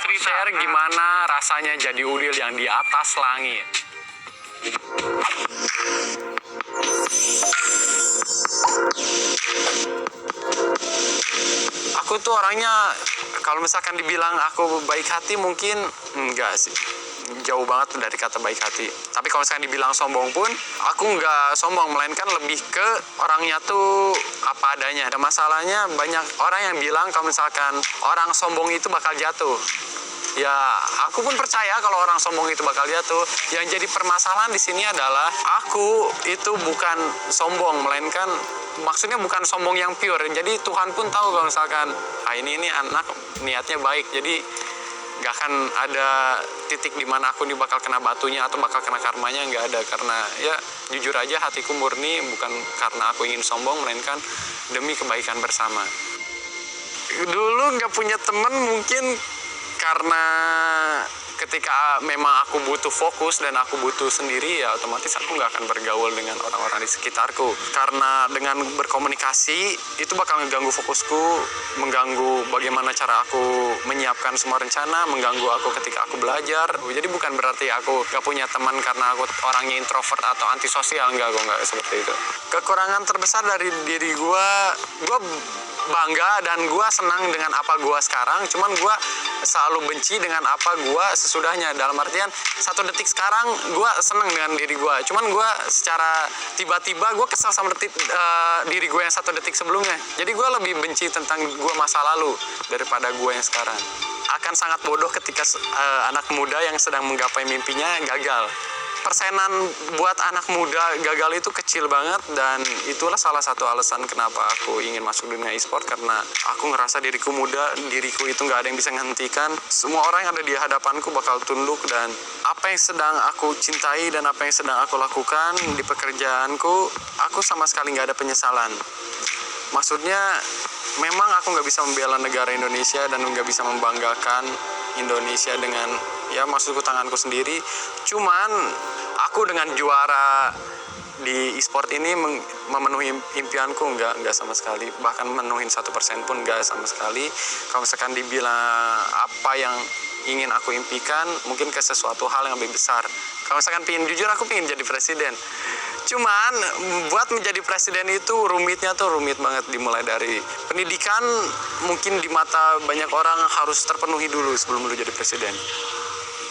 share gimana rasanya jadi udil yang di atas langit. Aku tuh orangnya kalau misalkan dibilang aku baik hati mungkin enggak sih, jauh banget dari kata baik hati. Tapi kalau misalkan dibilang sombong pun aku nggak sombong, melainkan lebih ke orangnya tuh apa adanya. Ada masalahnya banyak orang yang bilang kalau misalkan orang sombong itu bakal jatuh. Ya, aku pun percaya kalau orang sombong itu bakal jatuh. Yang jadi permasalahan di sini adalah aku itu bukan sombong, melainkan maksudnya bukan sombong yang pure. Jadi Tuhan pun tahu kalau misalkan ini anak niatnya baik. Jadi gak akan ada titik di mana aku nih bakal kena batunya atau bakal kena karmanya, nggak ada. Karena ya jujur aja hatiku murni, bukan karena aku ingin sombong, melainkan demi kebaikan bersama. Dulu nggak punya teman mungkin karena ketika memang aku butuh fokus dan aku butuh sendiri, ya otomatis aku nggak akan bergaul dengan orang-orang di sekitarku. Karena dengan berkomunikasi itu bakal mengganggu fokusku, mengganggu bagaimana cara aku menyiapkan semua rencana, mengganggu aku ketika aku belajar. Jadi bukan berarti aku nggak punya teman karena aku orangnya introvert atau antisosial, nggak seperti itu. Kekurangan terbesar dari diri gue bangga dan gue senang dengan apa gue sekarang, cuman gue selalu benci dengan apa gue sesudahnya. Dalam artian 1 detik sekarang gue senang dengan diri gue, cuman gue secara tiba-tiba gue kesal sama diri gue yang 1 detik sebelumnya. Jadi gue lebih benci tentang gue masa lalu daripada gue yang sekarang. Akan sangat bodoh ketika anak muda yang sedang menggapai mimpinya gagal. Persenan buat anak muda gagal itu kecil banget, dan itulah salah satu alasan kenapa aku ingin masuk dunia e-sport. Karena aku ngerasa diriku muda, diriku itu nggak ada yang bisa menghentikan. Semua orang yang ada di hadapanku bakal tunduk, dan apa yang sedang aku cintai dan apa yang sedang aku lakukan di pekerjaanku, aku sama sekali nggak ada penyesalan. Maksudnya memang aku nggak bisa membela negara Indonesia dan nggak bisa membanggakan Indonesia dengan maksudku tanganku sendiri. Cuman aku dengan juara di e-sport ini memenuhi impianku enggak sama sekali. Bahkan memenuhin 1% pun enggak sama sekali. Kalau misalkan dibilang apa yang ingin aku impikan, mungkin ke sesuatu hal yang lebih besar. Kalau misalkan jujur aku pengen jadi presiden. Cuman buat menjadi presiden itu rumit banget. Dimulai dari pendidikan, mungkin di mata banyak orang harus terpenuhi dulu sebelum lu jadi presiden.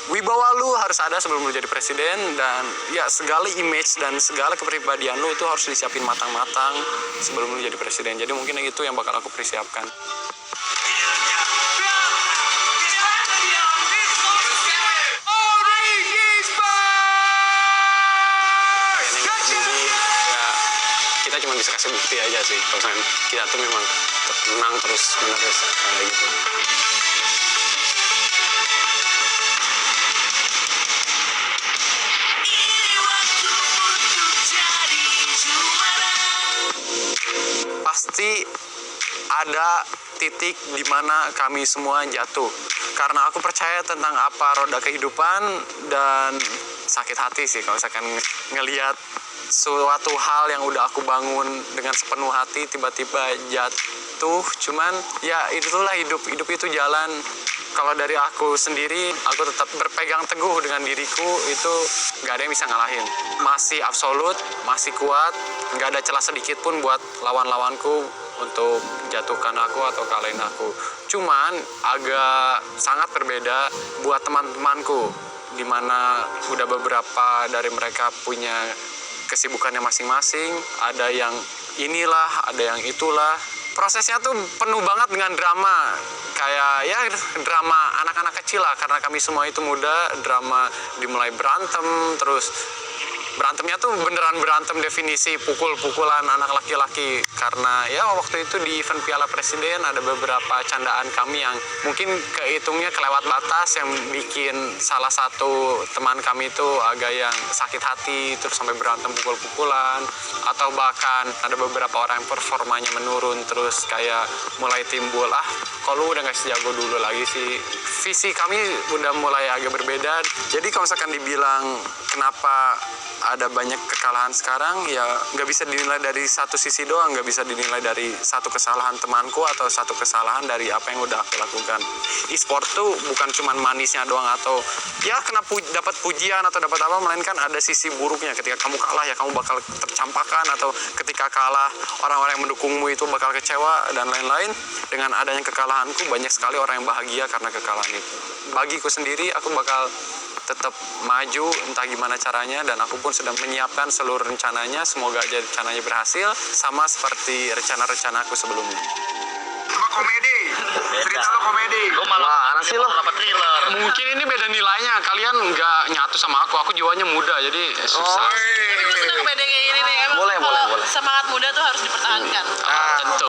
Wibawa lu harus ada sebelum lu jadi presiden, dan ya segala image dan segala kepribadian lu itu harus disiapin matang-matang sebelum lu jadi presiden. Jadi mungkin itu yang bakal aku persiapkan. Kita cuma bisa kasih bukti aja sih kalau kita tuh memang menang terus menerus kayak gitu. Pasti ada titik di mana kami semua jatuh. Karena aku percaya tentang apa roda kehidupan, dan sakit hati sih kalau misalkan ngelihat suatu hal yang udah aku bangun dengan sepenuh hati tiba-tiba jatuh. Cuman ya itulah hidup itu jalan. Kalau dari aku sendiri, aku tetap berpegang teguh dengan diriku, itu gak ada yang bisa ngalahin. Masih absolut, masih kuat, gak ada celah sedikit pun buat lawan-lawanku untuk jatuhkan aku atau kalahin aku. Cuman agak sangat berbeda buat teman-temanku, dimana udah beberapa dari mereka punya kesibukannya masing-masing. Ada yang inilah, ada yang itulah. Prosesnya tuh penuh banget dengan drama. Kayak drama anak-anak kecil lah, karena kami semua itu muda. Drama dimulai berantem, terus berantemnya tuh beneran berantem definisi pukul-pukulan anak laki-laki. Karena waktu itu di event Piala Presiden ada beberapa candaan kami yang mungkin kehitungnya kelewat batas, yang bikin salah satu teman kami itu agak yang sakit hati, terus sampai berantem pukul-pukulan. Atau bahkan ada beberapa orang yang performanya menurun, terus kayak mulai timbul, kalau udah gak sejago dulu lagi sih. Visi kami udah mulai agak berbeda. Jadi kalau misalkan dibilang kenapa ada banyak kekalahan sekarang, ya nggak bisa dinilai dari satu sisi doang, nggak bisa dinilai dari satu kesalahan temanku atau satu kesalahan dari apa yang udah aku lakukan. E-sport tuh bukan cuman manisnya doang atau ya kena dapat pujian atau dapat apa, melainkan ada sisi buruknya. Ketika kamu kalah ya kamu bakal tercampakkan, atau ketika kalah orang-orang yang mendukungmu itu bakal kecewa dan lain-lain. Dengan adanya kekalahanku banyak sekali orang yang bahagia karena kekalahan itu. Bagiku sendiri aku bakal tetap maju entah gimana caranya, dan aku pun sudah menyiapkan seluruh rencananya. Semoga aja rencananya berhasil sama seperti rencana-rencana aku sebelumnya. Cuma komedi, cerita lo komedi. Lo malah sih lo thriller. Mungkin ini beda nilainya, kalian nggak nyatu sama aku jiwanya muda jadi susah. Tapi gue suka beda kayak gini nih. Emang Boleh, kalau boleh. semangat muda tuh harus dipertahankan. Tentu.